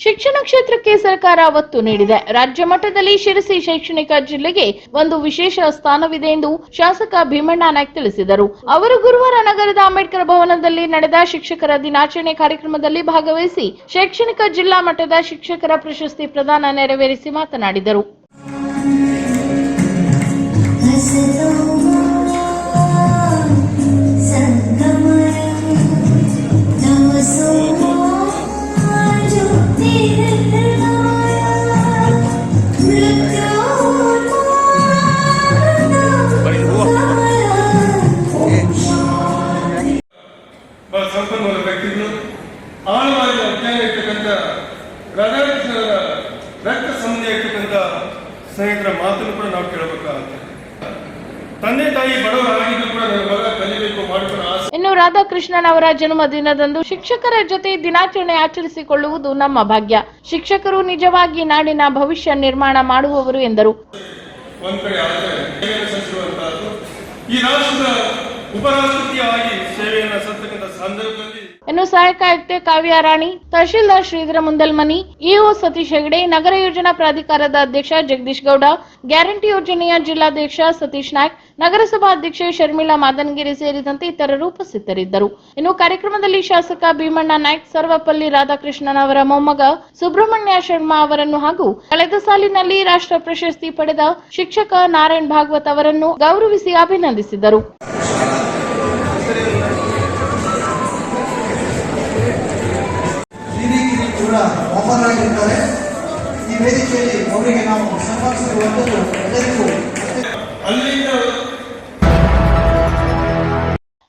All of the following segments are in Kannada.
ಶಿಕ್ಷಣ ಕ್ಷೇತ್ರಕ್ಕೆ ಸರ್ಕಾರ ಒತ್ತು ನೀಡಿದೆ. ರಾಜ್ಯ ಮಟ್ಟದಲ್ಲಿ ಶಿರಸಿ ಶೈಕ್ಷಣಿಕ ಜಿಲ್ಲೆಗೆ ಒಂದು ವಿಶೇಷ ಸ್ಥಾನವಿದೆ ಎಂದು ಶಾಸಕ ಭೀಮಣ್ಣ ನಾಯ್ಕ ತಿಳಿಸಿದರು. ಅವರು ಗುರುವಾರ ನಗರದ ಅಂಬೇಡ್ಕರ್ ಭವನದಲ್ಲಿ ನಡೆದ ಶಿಕ್ಷಕರ ದಿನಾಚರಣೆ ಕಾರ್ಯಕ್ರಮದಲ್ಲಿ ಭಾಗವಹಿಸಿ ಶೈಕ್ಷಣಿಕ ಜಿಲ್ಲಾ ಮಟ್ಟದ ಶಿಕ್ಷಕರ ಪ್ರಶಸ್ತಿ ಪ್ರದಾನ ನೆರವೇರಿಸಿ ಮಾತನಾಡಿದರು. ಸಂಪನ್ಮೂಲ ವ್ಯಕ್ತಿಗಳು ಆಳವಾದ ಅಜ್ಞಾನ ಇರ್ತಕ್ಕಂಥ ರಾಧಾಕೃಷ್ಣರ ರಕ್ತ ಸಂಬಂಧ ಇರ್ತಕ್ಕಂಥ ಸ್ನೇಹಿತರ ಮಾತನ್ನು ಕೂಡ ನಾವು ಕೇಳಬೇಕಾಗುತ್ತೆ. ತಂದೆ ತಾಯಿ ಬಡವರಾಗಿದ್ದು ಕೂಡ ನನ್ನ ಮಗ ಕಲಿಬೇಕು ಮಾಡಿಕೊಂಡು ಆಸೆ. ಇನ್ನು ರಾಧಾಕೃಷ್ಣನ್ ಅವರ ಜನ್ಮದಿನದಂದು ಶಿಕ್ಷಕರ ಜೊತೆ ದಿನಾಚರಣೆ ಆಚರಿಸಿಕೊಳ್ಳುವುದು ನಮ್ಮ ಭಾಗ್ಯ. ಶಿಕ್ಷಕರು ನಿಜವಾಗಿ ನಾಡಿನ ಭವಿಷ್ಯ ನಿರ್ಮಾಣ ಮಾಡುವವರು ಎಂದರು. ಒಂದ್ ಕಡೆ ಸಲ್ಲಿಸುವಂತಹದ್ದು ಈ ರಾಷ್ಟ್ರದ ಉಪರಾಷ್ಟ್ರಪತಿಯಾಗಿ ಸೇವೆಯನ್ನು ಸಲ್ಲಿಸತಕ್ಕಂಥ ಸಂದರ್ಭದಲ್ಲಿ ಇನ್ನು ಸಹಾಯಕ ಆಯುಕ್ತೆ ಕಾವ್ಯ ರಾಣಿ, ತಹಶೀಲ್ದಾರ್ ಶ್ರೀಧರ ಮುಂದಲ್ಮನಿ, ಇಒ ಸತೀಶ್ ಹೆಗಡೆ, ನಗರ ಯೋಜನಾ ಪ್ರಾಧಿಕಾರದ ಅಧ್ಯಕ್ಷ ಜಗದೀಶ್ ಗೌಡ, ಗ್ಯಾರಂಟಿ ಯೋಜನೆಯ ಜಿಲ್ಲಾಧ್ಯಕ್ಷ ಸತೀಶ್ ನಾಯ್ಕ್, ನಗರಸಭಾ ಅಧ್ಯಕ್ಷೆ ಶರ್ಮಿಳಾ ಮಾದನಗಿರಿ ಸೇರಿದಂತೆ ಇತರರು ಉಪಸ್ಥಿತರಿದ್ದರು. ಇನ್ನು ಕಾರ್ಯಕ್ರಮದಲ್ಲಿ ಶಾಸಕ ಭೀಮಣ್ಣ ನಾಯ್ಕ್ ಸರ್ವಪಲ್ಲಿ ರಾಧಾಕೃಷ್ಣನ್ ಅವರ ಮೊಮ್ಮಗ ಸುಬ್ರಹ್ಮಣ್ಯ ಶರ್ಮಾ ಅವರನ್ನು ಹಾಗೂ ಕಳೆದ ಸಾಲಿನಲ್ಲಿ ರಾಷ್ಟ್ರ ಪ್ರಶಸ್ತಿ ಪಡೆದ ಶಿಕ್ಷಕ ನಾರಾಯಣ್ ಭಾಗವತ್ ಅವರನ್ನು ಗೌರವಿಸಿ ಅಭಿನಂದಿಸಿದರು. ಒಬ್ಬರಾಗಿರ್ತಾರೆ. ಈ ವೇದಿಕೆಯಲ್ಲಿ ಅವರಿಗೆ ನಾವು ಸನ್ಮಾನಿಸಿರುವಂಥದ್ದು ಎಲ್ಲರಿಗೂ.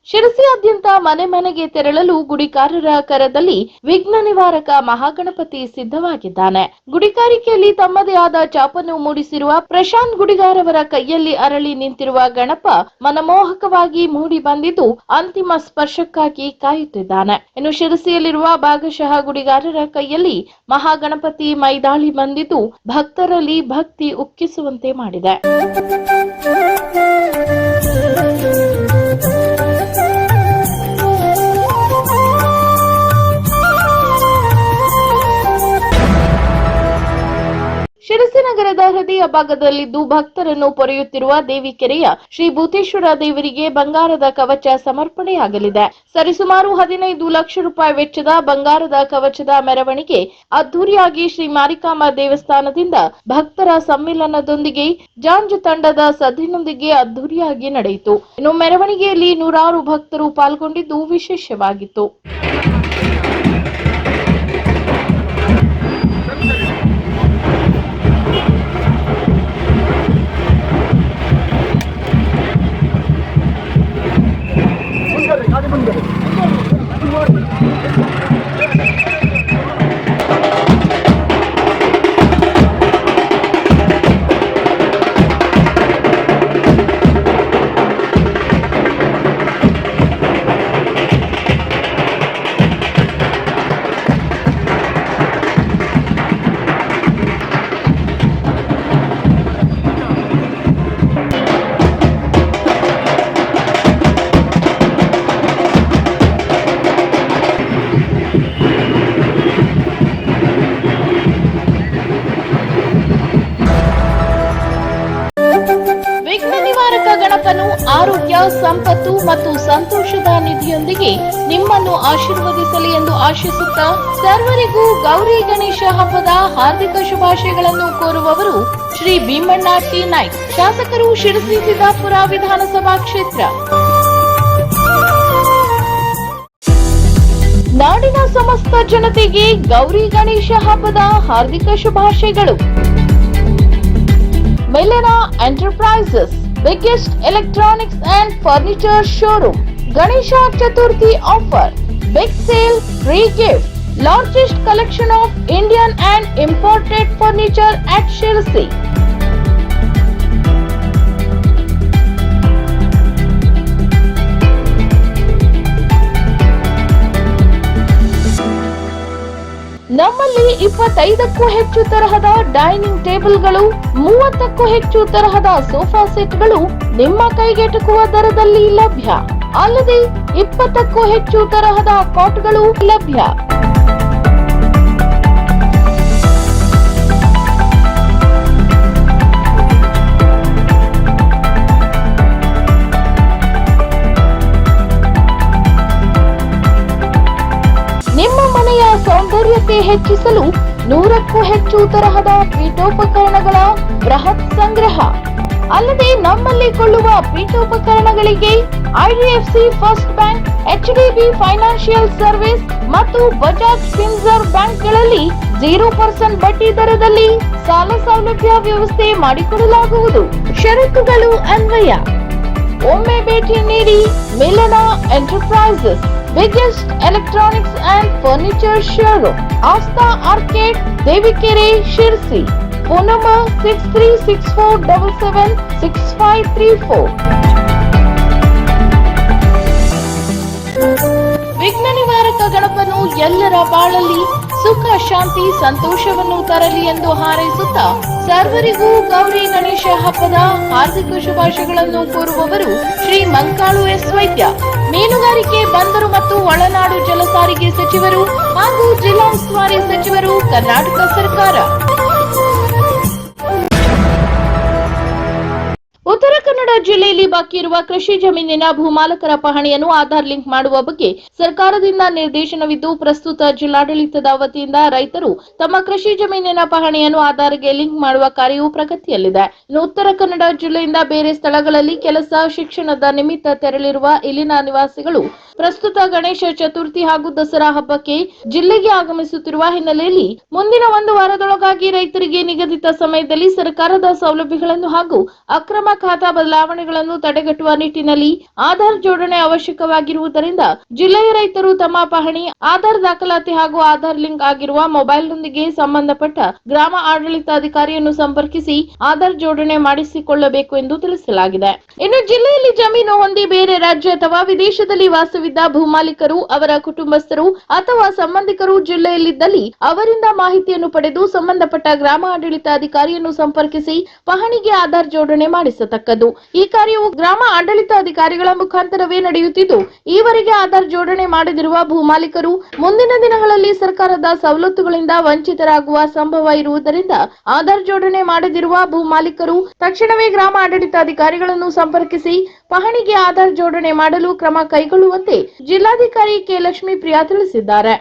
ಶಿರಸಿಯಾದ್ಯಂತ ಮನೆ ಮನೆಗೆ ತೆರಳಲು ಗುಡಿಕಾರರ ಕರದಲ್ಲಿ ವಿಘ್ನ ನಿವಾರಕ ಮಹಾಗಣಪತಿ ಸಿದ್ಧವಾಗಿದ್ದಾನೆ. ಗುಡಿಕಾರಿಕೆಯಲ್ಲಿ ತಮ್ಮದೇ ಆದ ಛಾಪನ್ನು ಮೂಡಿಸಿರುವ ಪ್ರಶಾಂತ್ ಗುಡಿಗಾರವರ ಕೈಯಲ್ಲಿ ಅರಳಿ ನಿಂತಿರುವ ಗಣಪ ಮನಮೋಹಕವಾಗಿ ಮೂಡಿ ಬಂದಿದ್ದು ಅಂತಿಮ ಸ್ಪರ್ಶಕ್ಕಾಗಿ ಕಾಯುತ್ತಿದ್ದಾನೆ. ಇನ್ನು ಶಿರಸಿಯಲ್ಲಿರುವ ಭಾಗಶಃ ಗುಡಿಗಾರರ ಕೈಯಲ್ಲಿ ಮಹಾಗಣಪತಿ ಮೈದಾಳಿ ಬಂದಿದ್ದು ಭಕ್ತರಲ್ಲಿ ಭಕ್ತಿ ಉಕ್ಕಿಸುವಂತೆ ಮಾಡಿದೆ. ಶಿರಸಿ ನಗರದ ಹೃದಯ ಭಾಗದಲ್ಲಿದ್ದು ಭಕ್ತರನ್ನು ಪೊರೆಯುತ್ತಿರುವ ದೇವಿಕೆರೆಯ ಶ್ರೀ ಭೂತೇಶ್ವರ ದೇವರಿಗೆ ಬಂಗಾರದ ಕವಚ ಸಮರ್ಪಣೆಯಾಗಲಿದೆ. ಸರಿಸುಮಾರು 15 ಲಕ್ಷ ರೂಪಾಯಿ ವೆಚ್ಚದ ಬಂಗಾರದ ಕವಚದ ಮೆರವಣಿಗೆ ಅದ್ದೂರಿಯಾಗಿ ಶ್ರೀ ಮಾರಿಕಾಂಬಾ ದೇವಸ್ಥಾನದಿಂದ ಭಕ್ತರ ಸಮ್ಮಿಲನದೊಂದಿಗೆ ಜಾಂಜ್ ತಂಡದ ಸದ್ದಿನೊಂದಿಗೆ ಅದ್ದೂರಿಯಾಗಿ ನಡೆಯಿತು. ಇನ್ನು ಮೆರವಣಿಗೆಯಲ್ಲಿ ನೂರಾರು ಭಕ್ತರು ಪಾಲ್ಗೊಂಡಿದ್ದು ವಿಶೇಷವಾಗಿತ್ತು. ಗಣಪನು ಆರೋಗ್ಯ, ಸಂಪತ್ತು ಮತ್ತು ಸಂತೋಷದ ನಿಧಿಯೊಂದಿಗೆ ನಿಮ್ಮನ್ನು ಆಶೀರ್ವದಿಸಲಿ ಎಂದು ಆಶಿಸುತ್ತಾ ಸರ್ವರಿಗೂ ಗೌರಿ ಗಣೇಶ ಹಬ್ಬದ ಹಾರ್ದಿಕ ಶುಭಾಶಯಗಳನ್ನು ಕೋರುವವರು ಶ್ರೀ ಭೀಮಣ್ಣ ಟಿ ನಾಯ್ಕ್, ಶಾಸಕರು ಶಿರಸಿ ಸಿದ್ದಾಪುರ ವಿಧಾನಸಭಾ ಕ್ಷೇತ್ರ. ನಾಡಿನ ಸಮಸ್ತ ಜನತೆಗೆ ಗೌರಿ ಗಣೇಶ ಹಬ್ಬದ ಹಾರ್ದಿಕ ಶುಭಾಶಯಗಳು. ಮೆಲೆನಾ enterprises, biggest electronics and furniture showroom. Ganesha Chaturthi offer, big sale, free gift, largest collection of Indian and imported furniture at Shirsi. ನಮ್ಮಲ್ಲಿ 25ಕ್ಕೂ ಹೆಚ್ಚು ತರಹದ ಡೈನಿಂಗ್ ಟೇಬಲ್ಗಳು, 30ಕ್ಕೂ ಹೆಚ್ಚು ತರಹದ ಸೋಫಾ ಸೆಟ್ಗಳು ನಿಮ್ಮ ಕೈಗೆಟುಕುವ ದರದಲ್ಲಿ ಲಭ್ಯ. ಅಲ್ಲದೆ 20ಕ್ಕೂ ಹೆಚ್ಚು ತರಹದ ಕಾಟ್ಗಳು ಲಭ್ಯ. ವೀಕ್ಷಿಸಲು 100ಕ್ಕೂ ಹೆಚ್ಚು ತರಹದ ಪೀಠೋಪಕರಣಗಳ ಬೃಹತ್ ಸಂಗ್ರಹ. ಅಲ್ಲದೆ ನಮ್ಮಲ್ಲಿ ಕೊಳ್ಳುವ ಪೀಠೋಪಕರಣಗಳಿಗೆ IDFC first bank, HDB financial service ಮತ್ತು ಬಜಾಜ್ ಫಿನ್ಸರ್ವ್ ಬ್ಯಾಂಕ್ಗಳಲ್ಲಿ 0% ಬಡ್ಡಿ ದರದಲ್ಲಿ ಸಾಲ ಸೌಲಭ್ಯ ವ್ಯವಸ್ಥೆ ಮಾಡಿಕೊಡಲಾಗುವುದು. ಷರತ್ತುಗಳು ಅನ್ವಯ. ಒಮ್ಮೆ ಭೇಟಿ ನೀಡಿ. Milana enterprises, biggest electronics and furniture showroom, Aastha arcade, Devikere, Sirsi. Phone number 6364776534. ವಿಘ್ನ ನಿವಾರಕ ಗಣಪನು ಎಲ್ಲರ ಬಾಳಲ್ಲಿ ಸುಖ, ಶಾಂತಿ, ಸಂತೋಷವನ್ನು ತರಲಿ ಎಂದು ಹಾರೈಸುತ್ತಾ ಸರ್ವರಿಗೂ ಗೌರಿ ಗಣೇಶ ಹಬ್ಬದ ಹಾರ್ದಿಕ ಶುಭಾಶಯಗಳನ್ನು ಕೋರುವವರು ಶ್ರೀ ಮಂಕಾಳು ಎಸ್ ವೈದ್ಯ, ಮೀನುಗಾರಿಕೆ, ಬಂದರು ಮತ್ತು ಒಳನಾಡು ಜಲಸಾರಿಗೆ ಸಚಿವರು ಹಾಗೂ ಜಿಲ್ಲಾ ಉಸ್ತುವಾರಿ ಸಚಿವರು, ಕರ್ನಾಟಕ ಸರ್ಕಾರ. ಉತ್ತರ ಕನ್ನಡ ಜಿಲ್ಲೆಯಲ್ಲಿ ಬಾಕಿ ಇರುವ ಕೃಷಿ ಜಮೀನಿನ ಭೂಮಾಲಕರ ಪಹಣಿಯನ್ನು ಆಧಾರ್ ಲಿಂಕ್ ಮಾಡುವ ಬಗ್ಗೆ ಸರ್ಕಾರದಿಂದ ನಿರ್ದೇಶನವಿದ್ದು, ಪ್ರಸ್ತುತ ಜಿಲ್ಲಾಡಳಿತದ ವತಿಯಿಂದ ರೈತರು ತಮ್ಮ ಕೃಷಿ ಜಮೀನಿನ ಪಹಣಿಯನ್ನು ಆಧಾರ್ಗೆ ಲಿಂಕ್ ಮಾಡುವ ಕಾರ್ಯವು ಪ್ರಗತಿಯಲ್ಲಿದೆ. ಇನ್ನು ಉತ್ತರ ಕನ್ನಡ ಜಿಲ್ಲೆಯಿಂದ ಬೇರೆ ಸ್ಥಳಗಳಲ್ಲಿ ಕೆಲಸ, ಶಿಕ್ಷಣದ ನಿಮಿತ್ತ ತೆರಳಿರುವ ಇಲ್ಲಿನ ನಿವಾಸಿಗಳು ಪ್ರಸ್ತುತ ಗಣೇಶ ಚತುರ್ಥಿ ಹಾಗೂ ದಸರಾ ಹಬ್ಬಕ್ಕೆ ಜಿಲ್ಲೆಗೆ ಆಗಮಿಸುತ್ತಿರುವ ಹಿನ್ನೆಲೆಯಲ್ಲಿ ಮುಂದಿನ 1 ವಾರದೊಳಗಾಗಿ ರೈತರಿಗೆ ನಿಗದಿತ ಸಮಯದಲ್ಲಿ ಸರ್ಕಾರದ ಸೌಲಭ್ಯಗಳನ್ನು ಹಾಗೂ ಅಕ್ರಮ ಖಾತಾ ಬದಲಾವಣೆಗಳನ್ನು ತಡೆಗಟ್ಟುವ ನಿಟ್ಟಿನಲ್ಲಿ ಆಧಾರ್ ಜೋಡಣೆ ಅವಶ್ಯಕವಾಗಿರುವುದರಿಂದ ಜಿಲ್ಲೆಯ ರೈತರು ತಮ್ಮ ಪಹಣಿ, ಆಧಾರ್ ದಾಖಲಾತಿ ಹಾಗೂ ಆಧಾರ್ ಲಿಂಕ್ ಆಗಿರುವ ಮೊಬೈಲ್ನೊಂದಿಗೆ ಸಂಬಂಧಪಟ್ಟ ಗ್ರಾಮ ಆಡಳಿತಾಧಿಕಾರಿಯನ್ನು ಸಂಪರ್ಕಿಸಿ ಆಧಾರ್ ಜೋಡಣೆ ಮಾಡಿಸಿಕೊಳ್ಳಬೇಕು ಎಂದು ತಿಳಿಸಲಾಗಿದೆ. ಇನ್ನು ಜಿಲ್ಲೆಯಲ್ಲಿ ಜಮೀನು ಹೊಂದಿ ಬೇರೆ ರಾಜ್ಯ ಅಥವಾ ವಿದೇಶದಲ್ಲಿ ವಾಸವಿದ್ದ ಭೂಮಾಲೀಕರು, ಅವರ ಕುಟುಂಬಸ್ಥರು ಅಥವಾ ಸಂಬಂಧಿಕರು ಜಿಲ್ಲೆಯಲ್ಲಿದ್ದಲ್ಲಿ ಅವರಿಂದ ಮಾಹಿತಿಯನ್ನು ಪಡೆದು ಸಂಬಂಧಪಟ್ಟ ಗ್ರಾಮ ಆಡಳಿತಾಧಿಕಾರಿಯನ್ನು ಸಂಪರ್ಕಿಸಿ ಪಹಣಿಗೆ ಆಧಾರ್ ಜೋಡಣೆ ಮಾಡಿಸತಕ್ಕದ್ದು. ಈ ಕಾರ್ಯವು ಗ್ರಾಮ ಆಡಳಿತಾಧಿಕಾರಿಗಳ ಮುಖಾಂತರವೇ ನಡೆಯುತ್ತಿದ್ದು, ಈವರೆಗೆ ಆಧಾರ್ ಜೋಡಣೆ ಮಾಡದಿರುವ ಭೂಮಾಲೀಕರು ಮುಂದಿನ ದಿನಗಳಲ್ಲಿ ಸರ್ಕಾರದ ಸವಲತ್ತುಗಳಿಂದ ವಂಚಿತರಾಗುವ ಸಂಭವ ಇರುವುದರಿಂದ ಆಧಾರ್ ಜೋಡಣೆ ಮಾಡದಿರುವ ಭೂಮಾಲೀಕರು ತಕ್ಷಣವೇ ಗ್ರಾಮ ಆಡಳಿತಾಧಿಕಾರಿಗಳನ್ನು ಸಂಪರ್ಕಿಸಿ ಪಹಣಿಗೆ ಆಧಾರ್ ಜೋಡಣೆ ಮಾಡಲು ಕ್ರಮ ಕೈಗೊಳ್ಳುವಂತೆ ಜಿಲ್ಲಾಧಿಕಾರಿ ಕೆ. ಲಕ್ಷ್ಮೀಪ್ರಿಯಾ ತಿಳಿಸಿದ್ದಾರೆ.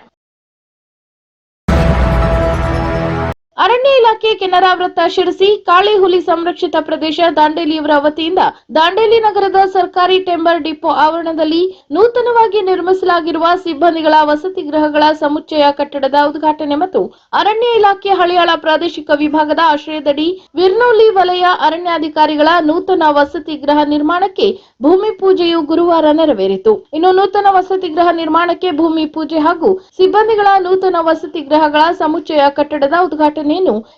ಅರಣ್ಯ ಇಲಾಖೆ ಕೆನರಾ ವೃತ್ತ ಶಿರಸಿ ಕಾಳಿ ಹುಲಿ ಸಂರಕ್ಷಿತ ಪ್ರದೇಶ ದಾಂಡೇಲಿಯವರ ವತಿಯಿಂದ ದಾಂಡೇಲಿ ನಗರದ ಸರ್ಕಾರಿ ಟೆಂಬರ್ ಡಿಪೋ ಆವರಣದಲ್ಲಿ ನೂತನವಾಗಿ ನಿರ್ಮಿಸಲಾಗಿರುವ ಸಿಬ್ಬಂದಿಗಳ ವಸತಿ ಗೃಹಗಳ ಸಮುಚ್ಚಯ ಕಟ್ಟಡದ ಉದ್ಘಾಟನೆ ಮತ್ತು ಅರಣ್ಯ ಇಲಾಖೆ ಹಳಿಯಾಳ ಪ್ರಾದೇಶಿಕ ವಿಭಾಗದ ಆಶ್ರಯದಡಿ ವಿರ್ನೋಲಿ ವಲಯ ಅರಣ್ಯಾಧಿಕಾರಿಗಳ ನೂತನ ವಸತಿ ಗೃಹ ನಿರ್ಮಾಣಕ್ಕೆ ಭೂಮಿ ಪೂಜೆಯು ಗುರುವಾರ ನೆರವೇರಿತು. ಇನ್ನು ನೂತನ ವಸತಿ ಗೃಹ ನಿರ್ಮಾಣಕ್ಕೆ ಭೂಮಿ ಪೂಜೆ ಹಾಗೂ ಸಿಬ್ಬಂದಿಗಳ ನೂತನ ವಸತಿ ಗೃಹಗಳ ಸಮುಚ್ಚಯ ಕಟ್ಟಡದ ಉದ್ಘಾಟನೆ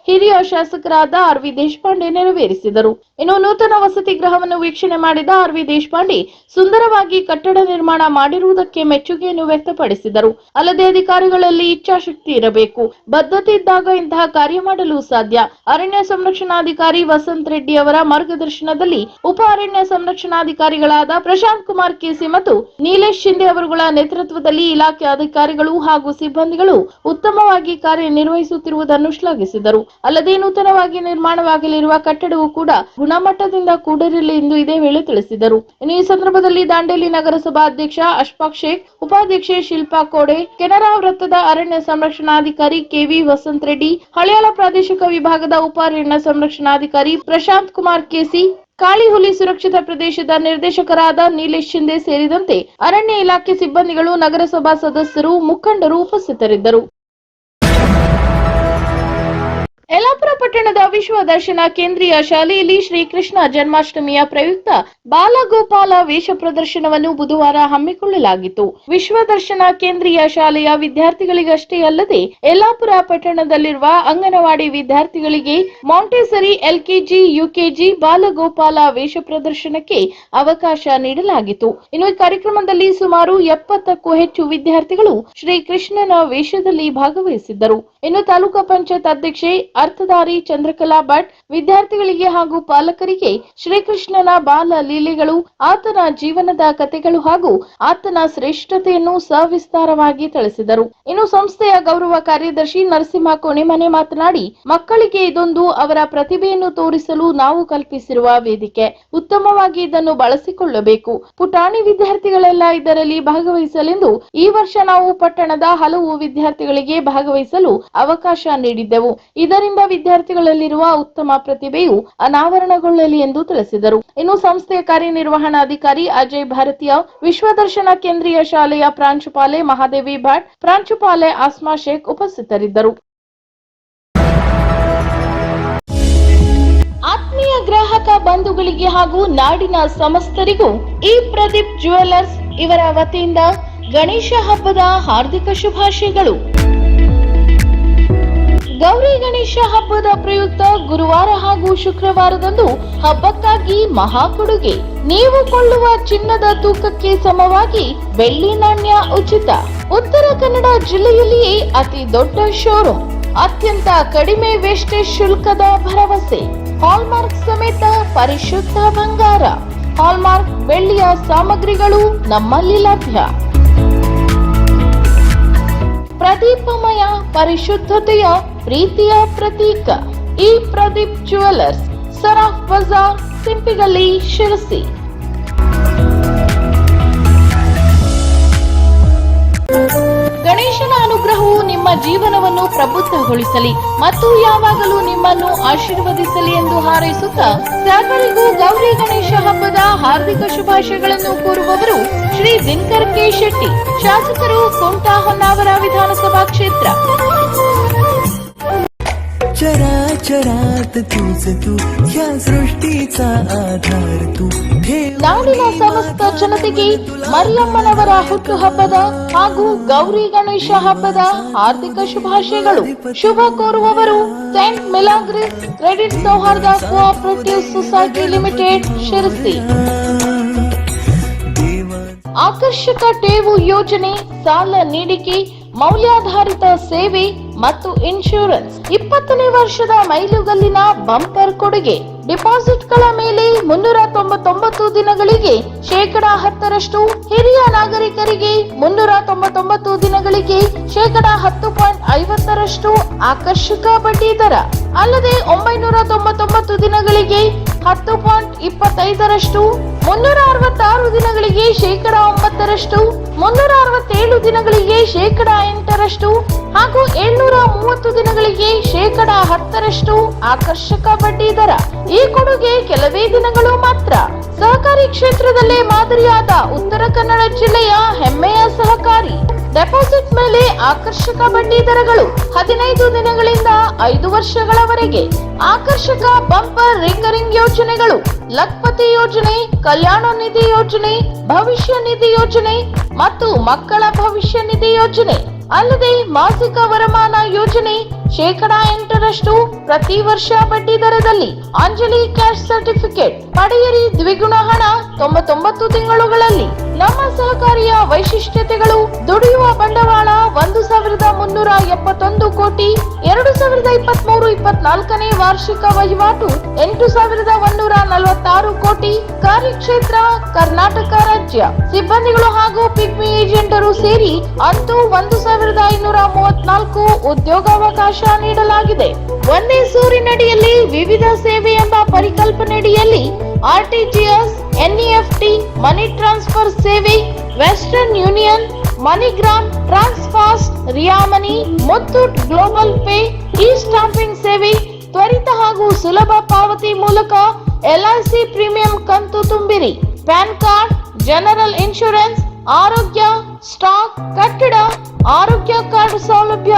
ಹಿರಿಯ ಶಾಸಕರಾದ ಆರ್.ವಿ. ದೇಶಪಾಂಡೆ ನೆರವೇರಿಸಿದರು. ಇನ್ನು ನೂತನ ವಸತಿ ಗೃಹವನ್ನು ವೀಕ್ಷಣೆ ಮಾಡಿದ ಆರ್.ವಿ. ದೇಶಪಾಂಡೆ ಸುಂದರವಾಗಿ ಕಟ್ಟಡ ನಿರ್ಮಾಣ ಮಾಡಿರುವುದಕ್ಕೆ ಮೆಚ್ಚುಗೆಯನ್ನು ವ್ಯಕ್ತಪಡಿಸಿದರು. ಅಲ್ಲದೆ ಅಧಿಕಾರಿಗಳಲ್ಲಿ ಇಚ್ಛಾಶಕ್ತಿ ಇರಬೇಕು, ಬದ್ಧತೆ ಇದ್ದಾಗ ಇಂತಹ ಕಾರ್ಯ ಮಾಡಲು ಸಾಧ್ಯ. ಅರಣ್ಯ ಸಂರಕ್ಷಣಾಧಿಕಾರಿ ವಸಂತ್ ರೆಡ್ಡಿ ಅವರ ಮಾರ್ಗದರ್ಶನದಲ್ಲಿ ಉಪ ಅರಣ್ಯ ಸಂರಕ್ಷಣಾಧಿಕಾರಿಗಳಾದ ಪ್ರಶಾಂತ್ ಕುಮಾರ್ ಕೆಸಿ ಮತ್ತು ನೀಲೇಶ್ ಶಿಂದೆ ಅವರುಗಳ ನೇತೃತ್ವದಲ್ಲಿ ಇಲಾಖೆ ಅಧಿಕಾರಿಗಳು ಹಾಗೂ ಸಿಬ್ಬಂದಿಗಳು ಉತ್ತಮವಾಗಿ ಕಾರ್ಯನಿರ್ವಹಿಸುತ್ತಿರುವುದನ್ನು ಶ್ಲಾಘಿಸಿದರು. ಅಲ್ಲದೆ ನೂತನವಾಗಿ ನಿರ್ಮಾಣವಾಗಲಿರುವ ಕಟ್ಟಡವು ಕೂಡ ಗುಣಮಟ್ಟದಿಂದ ಕೂಡಿರಲಿ ಎಂದು ಇದೇ ವೇಳೆ ತಿಳಿಸಿದರು. ಇನ್ನು ಈ ಸಂದರ್ಭದಲ್ಲಿ ದಾಂಡೇಲಿ ನಗರಸಭಾ ಅಧ್ಯಕ್ಷ ಅಶ್ಫಾಕ್ ಶೇಖ್, ಉಪಾಧ್ಯಕ್ಷೆ ಶಿಲ್ಪಾ ಕೋಡೆ, ಕೆನರಾ ವೃತ್ತದ ಅರಣ್ಯ ಸಂರಕ್ಷಣಾಧಿಕಾರಿ ಕೆವಿ ವಸಂತ್ ರೆಡ್ಡಿ, ಹಳಿಯಾಳ ಪ್ರಾದೇಶಿಕ ವಿಭಾಗದ ಉಪ ಅರಣ್ಯ ಸಂರಕ್ಷಣಾಧಿಕಾರಿ ಪ್ರಶಾಂತ್ ಕುಮಾರ್ ಕೆಸಿ, ಕಾಳಿ ಹುಲಿ ಸುರಕ್ಷಿತ ಪ್ರದೇಶದ ನಿರ್ದೇಶಕರಾದ ನೀಲೇಶ್ ಶಿಂದೆ ಸೇರಿದಂತೆ ಅರಣ್ಯ ಇಲಾಖೆ ಸಿಬ್ಬಂದಿಗಳು, ನಗರಸಭಾ ಸದಸ್ಯರು, ಮುಖಂಡರು ಉಪಸ್ಥಿತರಿದ್ದರು. ಯಲ್ಲಾಪುರ ಪಟ್ಟಣದ ವಿಶ್ವ ದರ್ಶನ ಕೇಂದ್ರೀಯ ಶಾಲೆಯಲ್ಲಿ ಶ್ರೀಕೃಷ್ಣ ಜನ್ಮಾಷ್ಟಮಿಯ ಪ್ರಯುಕ್ತ ಬಾಲಗೋಪಾಲ ವೇಷ ಪ್ರದರ್ಶನವನ್ನು ಬುಧವಾರ ಹಮ್ಮಿಕೊಳ್ಳಲಾಗಿತ್ತು. ವಿಶ್ವ ದರ್ಶನ ಕೇಂದ್ರೀಯ ಶಾಲೆಯ ವಿದ್ಯಾರ್ಥಿಗಳಿಗಷ್ಟೇ ಅಲ್ಲದೆ ಯಲ್ಲಾಪುರ ಪಟ್ಟಣದಲ್ಲಿರುವ ಅಂಗನವಾಡಿ ವಿದ್ಯಾರ್ಥಿಗಳಿಗೆ ಮಾಂಟೆಸರಿ ಎಲ್ಕೆಜಿ, ಯುಕೆಜಿ ಬಾಲಗೋಪಾಲ ವೇಷ ಪ್ರದರ್ಶನಕ್ಕೆ ಅವಕಾಶ ನೀಡಲಾಗಿತ್ತು. ಇನ್ನು ಈ ಕಾರ್ಯಕ್ರಮದಲ್ಲಿ ಸುಮಾರು 70ಕ್ಕೂ ಹೆಚ್ಚು ವಿದ್ಯಾರ್ಥಿಗಳು ಶ್ರೀಕೃಷ್ಣನ ವೇಷದಲ್ಲಿ ಭಾಗವಹಿಸಿದ್ದರು. ಇನ್ನು ತಾಲೂಕಾ ಪಂಚಾಯತ್ ಅಧ್ಯಕ್ಷೆ, ಅರ್ಥದ ಪಾತ್ರಧಾರಿ ಚಂದ್ರಕಲಾ ಭಟ್ ವಿದ್ಯಾರ್ಥಿಗಳಿಗೆ ಹಾಗೂ ಪಾಲಕರಿಗೆ ಶ್ರೀಕೃಷ್ಣನ ಬಾಲ ಲೀಲೆಗಳು, ಆತನ ಜೀವನದ ಕಥೆಗಳು ಹಾಗೂ ಆತನ ಶ್ರೇಷ್ಠತೆಯನ್ನು ಸವಿಸ್ತಾರವಾಗಿ ತಿಳಿಸಿದರು. ಇನ್ನು ಸಂಸ್ಥೆಯ ಗೌರವ ಕಾರ್ಯದರ್ಶಿ ನರಸಿಂಹ ಕೋಣಿಮನೆ ಮಾತನಾಡಿ, ಮಕ್ಕಳಿಗೆ ಇದೊಂದು ಅವರ ಪ್ರತಿಭೆಯನ್ನು ತೋರಿಸಲು ನಾವು ಕಲ್ಪಿಸಿರುವ ವೇದಿಕೆ. ಉತ್ತಮವಾಗಿ ಇದನ್ನು ಬಳಸಿಕೊಳ್ಳಬೇಕು. ಪುಟಾಣಿ ವಿದ್ಯಾರ್ಥಿಗಳೆಲ್ಲ ಇದರಲ್ಲಿ ಭಾಗವಹಿಸಲೆಂದು ಈ ವರ್ಷ ನಾವು ಪಟ್ಟಣದ ಹಲವು ವಿದ್ಯಾರ್ಥಿಗಳಿಗೆ ಭಾಗವಹಿಸಲು ಅವಕಾಶ ನೀಡಿದ್ದೆವು. ಇದರಿಂದ ವಿದ್ಯಾರ್ಥಿಗಳಲ್ಲಿರುವ ಉತ್ತಮ ಪ್ರತಿಭೆಯು ಅನಾವರಣಗೊಳ್ಳಲಿ ಎಂದು ತಿಳಿಸಿದರು. ಇನ್ನು ಸಂಸ್ಥೆಯ ಕಾರ್ಯನಿರ್ವಹಣಾಧಿಕಾರಿ ಅಜಯ್ ಭಾರತೀಯ, ವಿಶ್ವದರ್ಶನ ಕೇಂದ್ರೀಯ ಶಾಲೆಯ ಪ್ರಾಂಶುಪಾಲೆ ಮಹಾದೇವಿ ಭಟ್, ಪ್ರಾಂಶುಪಾಲೆ ಆಸ್ಮಾ ಶೇಖ್ ಉಪಸ್ಥಿತರಿದ್ದರು. ಆತ್ಮೀಯ ಗ್ರಾಹಕ ಬಂಧುಗಳಿಗೆ ಹಾಗೂ ನಾಡಿನ ಸಮಸ್ತರಿಗೂ ಈ ಪ್ರದೀಪ್ ಜ್ಯುವೆಲ್ಲರ್ಸ್ ಇವರ ವತಿಯಿಂದ ಗಣೇಶ ಹಬ್ಬದ ಹಾರ್ದಿಕ ಶುಭಾಶಯಗಳು. ಗೌರಿ ಗಣೇಶ ಹಬ್ಬದ ಪ್ರಯುಕ್ತ ಗುರುವಾರ ಹಾಗೂ ಶುಕ್ರವಾರದಂದು ಹಬ್ಬಕ್ಕಾಗಿ ಮಹಾ ಕೊಡುಗೆ. ನೀವು ಕೊಳ್ಳುವ ಚಿನ್ನದ ತೂಕಕ್ಕೆ ಸಮವಾಗಿ ಬೆಳ್ಳಿ ನಾಣ್ಯ ಉಚಿತ. ಉತ್ತರ ಕನ್ನಡ ಜಿಲ್ಲೆಯಲ್ಲಿಯೇ ಅತಿ ದೊಡ್ಡ ಶೋರೂಮ್, ಅತ್ಯಂತ ಕಡಿಮೆ ವೇಸ್ಟೇಜ್ ಶುಲ್ಕದ ಭರವಸೆ, ಹಾಲ್ಮಾರ್ಕ್ ಸಮೇತ ಪರಿಶುದ್ಧ ಬಂಗಾರ, ಹಾಲ್ಮಾರ್ಕ್ ಬೆಳ್ಳಿಯ ಸಾಮಗ್ರಿಗಳು ನಮ್ಮಲ್ಲಿ ಲಭ್ಯ. ಪ್ರದೀಪಮಯ ಪರಿಶುದ್ಧತೆಯ ಪ್ರೀತಿಯ ಪ್ರತೀಕ ಈ ಪ್ರದೀಪ್ ಜ್ಯುವೆಲ್ಲರ್ಸ್, ಸರಾಫ್ ಬಜಾರ್, ಸಿಂಪಿಗಲ್ಲಿ, ಶಿರಸಿ. ಗಣೇಶನ ಅನುಗ್ರಹವು ನಿಮ್ಮ ಜೀವನವನ್ನು ಪ್ರಬುದ್ಧಗೊಳಿಸಲಿ ಮತ್ತು ಯಾವಾಗಲೂ ನಿಮ್ಮನ್ನು ಆಶೀರ್ವದಿಸಲಿ ಎಂದು ಹಾರೈಸುತ್ತಾ ಸರ್ವರಿಗೂ ಗೌರಿ ಗಣೇಶ ಹಬ್ಬದ ಹಾರ್ದಿಕ ಶುಭಾಶಯಗಳನ್ನು ಕೋರುವವರು ಶ್ರೀ ದಿನಕರ್ ಕೆ ಶೆಟ್ಟಿ, ಶಾಸಕರು, ಕುಮಟಾ ಹೊನ್ನಾವರ ವಿಧಾನಸಭಾ ಕ್ಷೇತ್ರ. चराचरात तूच तू, या सृष्टीचा आधार तू. ನಾಡಿನ ಸಮಸ್ತ ಜನತೆಗೆ ಮರಿಯಮ್ಮನವರ ಹುಟ್ಟುಹಬ್ಬದ ಹಾಗೂ ಗೌರಿ ಗಣೇಶ ಹಬ್ಬದ ಹಾರ್ದಿಕ ಶುಭಾಶಯಗಳು. ಶುಭ ಕೋರುವವರು ಸೇಂಟ್ ಮಿಲಾಗ್ರಿಸ್ ಕ್ರೆಡಿಟ್ ಸೌಹಾರ್ದ ಕೋಆಪರೇಟಿವ್ ಸೊಸೈಟಿ ಲಿಮಿಟೆಡ್, ಶಿರಸಿ. ಆಕರ್ಷಕ ಠೇವು ಯೋಜನೆ, ಸಾಲ ನೀಡಿಕೆ, ಮೌಲ್ಯಾಧಾರಿತ ಸೇವೆ ಮತ್ತು ಇನ್ಶೂರೆನ್ಸ್. 20ನೇ ವರ್ಷದ ಮೈಲುಗಲ್ಲಿನ ಬಂಪರ್ ಕೊಡುಗೆ. ಡಿಪಾಸಿಟ್ಗಳ ಮೇಲೆ 399 ದಿನಗಳಿಗೆ 10%, ಹಿರಿಯ ನಾಗರಿಕರಿಗೆ 399 ದಿನಗಳಿಗೆ 10.50% ಆಕರ್ಷಕ ಬಡ್ಡಿ ದರ. ಅಲ್ಲದೆ 999 ದಿನಗಳಿಗೆ 10.25%, 366 ದಿನಗಳಿಗೆ 9%, 367 ದಿನಗಳಿಗೆ 8% ಹಾಗೂ 730 ದಿನಗಳಿಗೆ 10% ಆಕರ್ಷಕ ಬಡ್ಡಿ ದರ. ಈ ಕೊಡುಗೆ ಕೆಲವೇ ದಿನಗಳು ಮಾತ್ರ. ಸಹಕಾರಿ ಕ್ಷೇತ್ರದಲ್ಲೇ ಮಾದರಿಯಾದ ಉತ್ತರ ಕನ್ನಡ ಜಿಲ್ಲೆಯ ಹೆಮ್ಮೆಯ ಸಹಕಾರಿ. ಡೆಪಾಸಿಟ್ ಮೇಲೆ ಆಕರ್ಷಕ ಬಡ್ಡಿ ದರಗಳು 15 ದಿನಗಳಿಂದ 5 ವರ್ಷಗಳವರೆಗೆ. ಆಕರ್ಷಕ ಬಂಪರ್ ರಿಕರಿಂಗ್ ಯೋಜನೆಗಳು, ಲಖ್ಪತಿ ಯೋಜನೆ, ಕಲ್ಯಾಣ ನಿಧಿ ಯೋಜನೆ, ಭವಿಷ್ಯ ನಿಧಿ ಯೋಜನೆ ಮತ್ತು ಮಕ್ಕಳ ಭವಿಷ್ಯ ನಿಧಿ ಯೋಜನೆ. ಅಲ್ಲದೆ ಮಾಸಿಕ ವರಮಾನ ಯೋಜನೆ 8% ಪ್ರತಿ ವರ್ಷ ಬಡ್ಡಿ ದರದಲ್ಲಿ. ಅಂಜಲಿ ಕ್ಯಾಶ್ ಸರ್ಟಿಫಿಕೇಟ್ ಪಡೆಯಿರಿ ದ್ವಿಗುಣ ಹಣ 99 ತಿಂಗಳುಗಳಲ್ಲಿ. ನಮ್ಮ ಸಹಕಾರಿಯ ವೈಶಿಷ್ಟ್ಯತೆಗಳು: ದುಡಿಯುವ ಬಂಡವಾಳ 1,371 ಕೋಟಿ, 2023-24ನೇ ವಾರ್ಷಿಕ ವಹಿವಾಟು 8,146 ಕೋಟಿ, ಕಾರ್ಯಕ್ಷೇತ್ರ ಕರ್ನಾಟಕ ರಾಜ್ಯ. ಸಿಬ್ಬಂದಿಗಳು ಹಾಗೂ ಪಿಗ್ಮಿ ಏಜೆಂಟರು ಸೇರಿ ಅಂತೂ 1,534 ಉದ್ಯೋಗಾವಕಾಶ ನೀಡಲಾಗಿದೆ. ಒಂದೇ ಸೂರಿನಡಿಯಲ್ಲಿ ವಿವಿಧ ಸೇವೆ ಎಂಬ ಪರಿಕಲ್ಪನೆಯಡಿಯಲ್ಲಿ ಆರ್ಟಿಜಿಎಸ್, ಎನ್ಇಎಫ್ಟಿ, ಮನಿ ಟ್ರಾನ್ಸ್ಫರ್ ಸೇವೆ, Western Union, MoneyGram, Transfast, Ria money, Muthoot global pay, e stamping ಸೇವೆ, ತ್ವರಿತ ಹಾಗೂ ಸುಲಭ ಪಾವತಿ ಮೂಲಕ ಎಲ್ಐಸಿ ಪ್ರೀಮಿಯಂ ಕಂತು ತುಂಬಿರಿ. ಪ್ಯಾನ್ ಕಾರ್ಡ್, ಜನರಲ್ ಇನ್ಶೂರೆನ್ಸ್, ಆರೋಗ್ಯ, ಸ್ಟಾಕ್, ಕಟ್ಟಡ, ಆರೋಗ್ಯ ಕಾರ್ಡ್ ಸೌಲಭ್ಯ,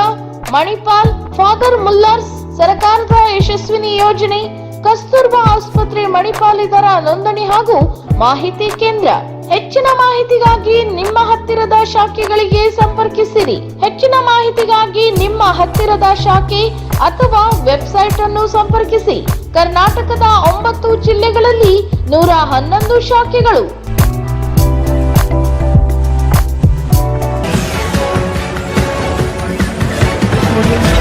ಮಣಿಪಾಲ್, ಫಾದರ್ ಮುಲ್ಲರ್ಸ್, ಸರ್ಕಾರದ ಯಶಸ್ವಿನಿ ಯೋಜನೆ, ಕಸ್ತೂರ್ಬಾ ಆಸ್ಪತ್ರೆ ಮಣಿಪಾಲ್ ಇದರ ನೋಂದಣಿ ಹಾಗೂ ಮಾಹಿತಿ ಕೇಂದ್ರ. ಹೆಚ್ಚಿನ ಮಾಹಿತಿಗಾಗಿ ನಿಮ್ಮ ಹತ್ತಿರದ ಶಾಖೆಗಳಿಗೆ ಸಂಪರ್ಕಿಸಿರಿ. ಹೆಚ್ಚಿನ ಮಾಹಿತಿಗಾಗಿ ನಿಮ್ಮ ಹತ್ತಿರದ ಶಾಖೆ ಅಥವಾ ವೆಬ್ಸೈಟ್ ಅನ್ನು ಸಂಪರ್ಕಿಸಿ. ಕರ್ನಾಟಕದ 9 ಜಿಲ್ಲೆಗಳಲ್ಲಿ 111 ಶಾಖೆಗಳು. Audio